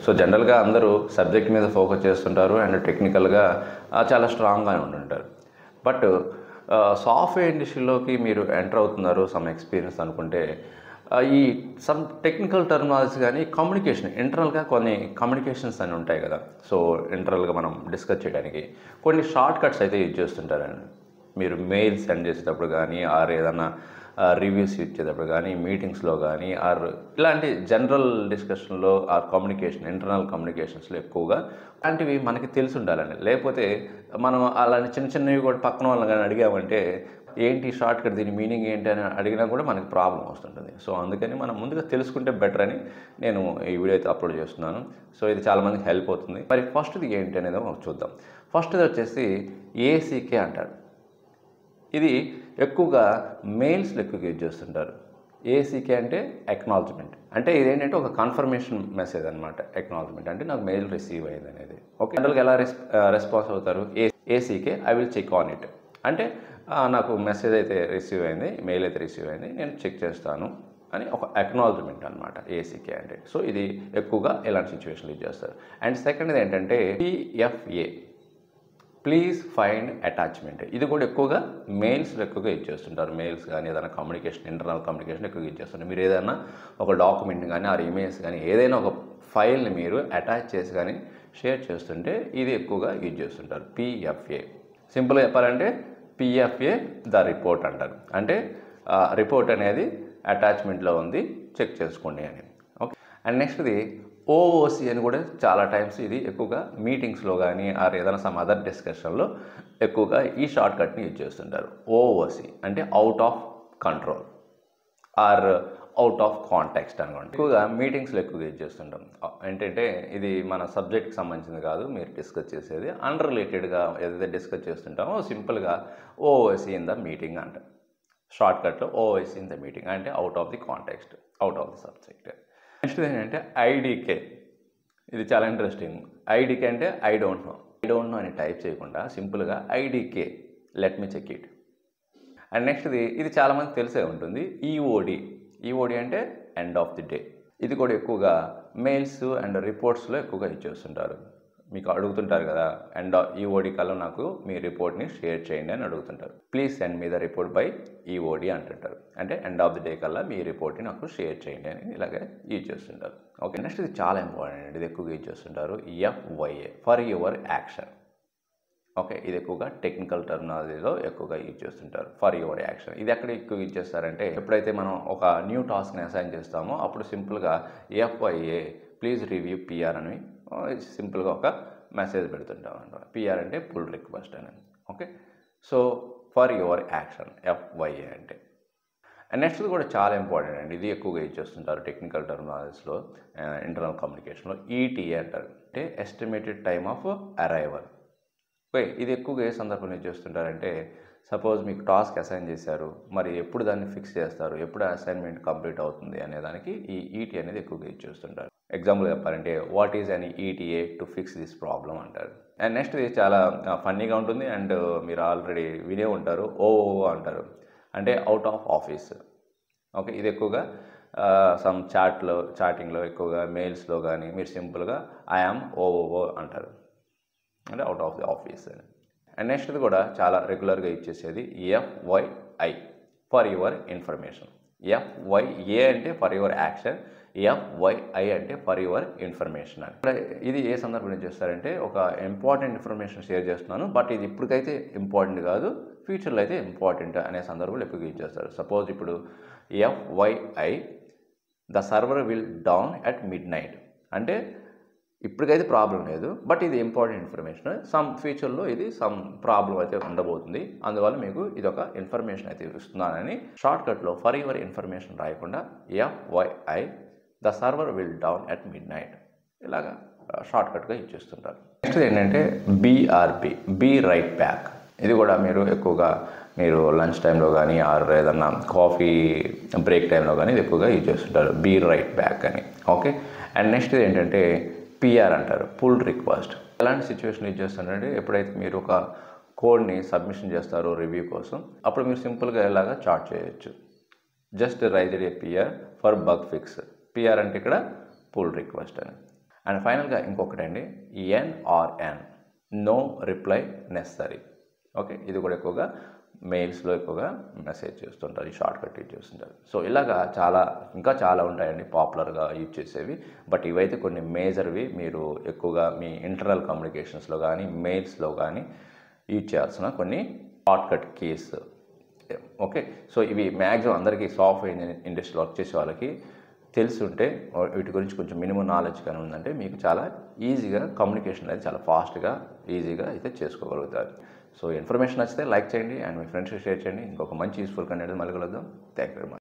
So జనరల్గా అందరూ subject మీద ఫోకస్ చేస్తుంటారు అండ్ టెక్నికల్గా చాలా స్ట్రాంగ్గా ఉంటుంటారు. బట్ సాఫ్ట్వేర్ ఇండస్ట్రీలోకి మీరు ఎంటర్ అవుతున్నారు సమ్ ఎక్స్పీరియన్స్ అనుకుంటే ఈ సమ్ టెక్నికల్ టర్మినాలజీ కానీ కమ్యూనికేషన్ ఇంటర్నల్గా కొన్ని కమ్యూనికేషన్స్ అని ఉంటాయి కదా. సో ఇంటర్నల్గా మనం డిస్కస్ చేయడానికి కొన్ని షార్ట్ కట్స్ అయితే యూజ్ చేస్తుంటారండి. మీరు మెయిల్ సెండ్ చేసేటప్పుడు కానీ ఆర్ ఏదన్నా రివ్యూస్ ఇచ్చేటప్పుడు కానీ మీటింగ్స్లో కానీ ఆర్ ఇలాంటి జనరల్ డిస్కషన్లో ఆర్ కమ్యూనికేషన్ ఇంటర్నల్ కమ్యూనికేషన్స్లో ఎక్కువగా అలాంటివి మనకి తెలిసి ఉండాలండి. లేకపోతే మనం అలాంటి చిన్న చిన్నవి కూడా పక్కన వాళ్ళని కానీ అడిగామంటే ఏంటి షార్ట్ కట్ దీని మీనింగ్ ఏంటి అని అడిగినా కూడా మనకి ప్రాబ్లం వస్తుంటుంది. సో అందుకని మనం ముందుగా తెలుసుకుంటే బెటర్ అని నేను ఈ వీడియో అయితే అప్లోడ్ చేస్తున్నాను. సో ఇది చాలామందికి హెల్ప్ అవుతుంది. మరి ఫస్ట్ది ఏంటి అనేది మనం చూద్దాం. ఫస్ట్ది వచ్చేసి ఏసీకే అంటారు. ఇది ఎక్కువగా మెయిల్స్లో ఎక్కువగా యూజ్ చేస్తుంటారు. ఏసీకే అంటే అక్నాలజ్మెంట్, అంటే ఇదేంటంటే ఒక కన్ఫర్మేషన్ మెసేజ్ అనమాట. అక్నాలజ్మెంట్ అంటే నాకు మెయిల్ రిసీవ్ అయింది అనేది. ఓకే, జనరల్గా ఎలా రెస్పాన్స్ అవుతారు? ACK I will check on it అంటే నాకు మెసేజ్ అయితే రిసీవ్ అయింది, మెయిల్ అయితే రిసీవ్ అయింది, నేను చెక్ చేస్తాను అని ఒక అక్నాలజ్మెంట్ అనమాట ఏసీకే అంటే. సో ఇది ఎక్కువగా ఇలాంటి సిచ్యువేషన్లు యూజ్ చేస్తారు. అండ్ సెకండ్ది ఏంటంటే పిఎఫ్ఏ, ప్లీజ్ ఫైండ్ అటాచ్మెంట్. ఇది కూడా ఎక్కువగా మెయిల్స్లో ఎక్కువగా యూజ్ చేస్తుంటారు. మెయిల్స్ కానీ ఏదైనా కమ్యూనికేషన్ ఇంటర్నల్ కమ్యూనికేషన్ ఎక్కువగా యూజ్ చేస్తుంటారు. మీరు ఏదైనా ఒక డాక్యుమెంట్ కానీ ఆర్ ఇమేజ్ కానీ ఏదైనా ఒక ఫైల్ని మీరు అటాచ్ చేసి కానీ షేర్ చేస్తుంటే ఇది ఎక్కువగా యూజ్ చేస్తుంటారు. పిఎఫ్ఏ సింపుల్గా చెప్పాలంటే పిఎఫ్ఏ ద రిపోర్ట్ అంటారు. అంటే రిపోర్ట్ అనేది అటాచ్మెంట్లో ఉంది, చెక్ చేసుకోండి అని. ఓకే, అండ్ నెక్స్ట్ది ఓఓసి అని కూడా చాలా టైమ్స్ ఇది ఎక్కువగా మీటింగ్స్లో కానీ ఆర్ ఏదైనా సమ్ అదర్ డిస్కషన్లో ఎక్కువగా ఈ షార్ట్ కట్ని యూజ్ చేస్తుంటారు. ఓఓసి అంటే out of control or out of context అనుకోండి. ఎక్కువగా మీటింగ్స్లో ఎక్కువగా యూజ్ చేస్తుంటాం. ఏంటంటే ఇది మన సబ్జెక్ట్కి సంబంధించింది కాదు, మీరు డిస్కస్ చేసేది అన్రిలేటెడ్గా ఏదైతే డిస్కస్ చేస్తుంటామో సింపుల్గా ఓఓసి ఇన్ ద మీటింగ్ అంటారు. షార్ట్ కట్లో ఓఓసి ఇన్ ద మీటింగ్ అంటే out of the context, out of the subject. Next ఏంటంటే ఐడికే. ఇది చాలా ఇంట్రెస్టింగ్. ఐడికే అంటే ఐ డోంట్ నో అని టైప్ చేయకుండా సింపుల్గా IDK let me check it. And నెక్స్ట్ది ఇది చాలామందికి తెలిసే ఉంటుంది, ఈఓడి అంటే ఎండ్ ఆఫ్ ది డే. ఇది కూడా ఎక్కువగా మెయిల్స్ అండ్ రిపోర్ట్స్లో ఎక్కువగా యూజ్ చేస్తుంటారు. మీకు అడుగుతుంటారు కదా, ఈఓడి కల్లా నాకు మీ రిపోర్ట్ని షేర్ చేయండి అని అడుగుతుంటారు. Please send me the report by EOD అంటుంటారు. అంటే ఎండ్ ఆఫ్ ది డే కల్లా మీ రిపోర్ట్ని నాకు షేర్ చేయండి అని ఇలాగే యూజ్ చేస్తుంటారు. ఓకే, నెక్స్ట్ ఇది చాలా ఇంపార్టెంట్, ఇది ఎక్కువగా యూజ్ చేస్తుంటారు. ఎఫ్వైఏ ఫర్ యువర్ యాక్షన్. ఓకే, ఇది ఎక్కువగా టెక్నికల్ టర్మినాలజీలో ఎక్కువగా యూజ్ చేస్తుంటారు. ఫర్ యువర్ యాక్షన్ ఇది ఎక్కడ ఎక్కువ యూజ్ చేస్తారంటే ఎప్పుడైతే మనం ఒక న్యూ టాస్క్ని అసైన్ చేస్తామో అప్పుడు సింపుల్గా ఎఫ్ఐఏ ప్లీజ్ రివ్యూ పిఆర్ అని సింపుల్గా ఒక మెసేజ్ పెడుతుంటాం అనమాట. పిఆర్ అంటే పుల్ రిక్వెస్ట్ అని. Okay, so for your action FYA అంటే. అండ్ నెక్స్ట్ కూడా చాలా ఇంపార్టెంట్ అండి, ఇది ఎక్కువగా యూజ్ చేస్తుంటారు టెక్నికల్ టర్మినాలజీస్లో ఇంటర్నల్ కమ్యూనికేషన్లో. ఈటీఏ అంటారు, అంటే estimated time of arrival. Okay, ఇది ఎక్కువగా ఏ సందర్భంలో చేస్తుంటారంటే సపోజ్ మీకు టాస్క్ అసైన్ చేశారు, మరి ఎప్పుడు దాన్ని ఫిక్స్ చేస్తారు, ఎప్పుడు అసైన్మెంట్ కంప్లీట్ అవుతుంది అనే దానికి ఈ ఈటీ అనేది ఎక్కువగా యూజ్ చేస్తుంటారు. ఎగ్జాంపుల్ చెప్పాలంటే what is an ETA to fix this problem అంటారు. అండ్ నెక్స్ట్ ఇది చాలా ఫన్నీగా ఉంటుంది అండ్ మీరు ఆల్రెడీ వినే ఉంటారు, ఓఓఓ అంటారు, అంటే అవుట్ ఆఫ్ ఆఫీస్. ఓకే, ఇది ఎక్కువగా సమ్ చాటింగ్లో ఎక్కువగా మెయిల్స్లో కానీ మీరు సింపుల్గా ఐఆమ్ ఓఓఓ అంటారు, అంటే అవుట్ ఆఫ్ ది ఆఫీస్ అని. అండ్ నెక్స్ట్ది కూడా చాలా రెగ్యులర్గా ఇచ్చేసేది ఎఫ్వైఐ ఫర్ యువర్ ఇన్ఫర్మేషన్. ఎఫ్వైఏ అంటే ఫర్ యువర్ యాక్షన్, ఎఫ్వైఐ అంటే ఫర్ యువర్ ఇన్ఫర్మేషన్ అని. ఇది ఏ సందర్భంలో చేస్తారంటే ఒక ఇంపార్టెంట్ ఇన్ఫర్మేషన్ షేర్ చేస్తున్నాను బట్ ఇది ఇప్పటికైతే ఇంపార్టెంట్ కాదు, ఫ్యూచర్లో అయితే ఇంపార్టెంట్ అనే సందర్భంలో ఎక్కువగా యూజ్ చేస్తారు. సపోజ్ ఇప్పుడు FYI the server will down at midnight అంటే ఇప్పటికైతే ప్రాబ్లం లేదు బట్ ఇది ఇంపార్టెంట్ ఇన్ఫర్మేషన్, సమ్ ఫ్యూచర్లో ఇది సమ్ ప్రాబ్లం అయితే ఉండబోతుంది, అందువల్ల మీకు ఇది ఒక ఇన్ఫర్మేషన్ అయితే ఇస్తున్నానని షార్ట్కట్లో ఫర్ యువర్ ఇన్ఫర్మేషన్ రాయకుండా FYI the server will down at midnight ఇలాగా షార్ట్కట్గా ఇచ్చేస్తుంటారు. నెక్స్ట్ ఏంటంటే బీఆర్పి బీ రైట్ బ్యాక్. ఇది కూడా మీరు ఎక్కువగా మీరు లంచ్ టైంలో కానీ ఆర్ ఏదన్నా కాఫీ బ్రేక్ టైంలో కానీ ఇది ఎక్కువగా యూజ్ చేస్తుంటారు, బీ రైట్ బ్యాక్ అని. ఓకే, అండ్ నెక్స్ట్ ఏంటంటే పిఆర్ అంటారు, పుల్ రిక్వెస్ట్. ఎలాంటి సిచ్యువేషన్ యూజ్ చేస్తారంటే ఎప్పుడైతే మీరు ఒక కోడ్ని సబ్మిషన్ చేస్తారో రివ్యూ కోసం అప్పుడు మీరు సింపుల్గా ఇలాగా చార్ట్ చేయొచ్చు, just write a PR for bug fix. PR అంటే ఇక్కడ పుల్ రిక్వెస్ట్ అని. అండ్ ఫైనల్గా ఇంకొకటండి, NRN, no reply necessary. Okay, ఇది కూడా ఎక్కువగా మెయిల్స్లో ఎక్కువగా మెసేజ్ చేస్తుంటారు, ఈ షార్ట్ కట్ యూజ్ చేస్తుంటారు. సో ఇలాగా ఇంకా చాలా ఉంటాయండి పాపులర్గా యూజ్ చేసేవి. బట్ ఇవైతే కొన్ని మేజర్వి మీరు ఎక్కువగా మీ ఇంటర్నల్ కమ్యూనికేషన్స్లో కానీ మెయిల్స్లో కానీ యూజ్ చేయాల్సిన కొన్ని short cut keys. Okay, so ఇవి మ్యాక్సిమం అందరికీ సాఫ్ట్వేర్ ఇండస్ట్రీలో వర్క్ చేసే వాళ్ళకి తెలుసుంటే, వీటి గురించి కొంచెం మినిమం నాలెడ్జ్ కానీ ఉందంటే మీకు చాలా ఈజీగా కమ్యూనికేషన్ అనేది చాలా ఫాస్ట్గా ఈజీగా అయితే చేసుకోగలుగుతారు. సో ఇన్ఫర్మేషన్ నచ్చితే లైక్ చేయండి అండ్ మీ ఫ్రెండ్స్కి షేర్ చేయండి. ఇంకొక మంచి యూస్ఫుల్ కంటెంట్ మళ్ళీ కలుద్దాం. Thank you very much.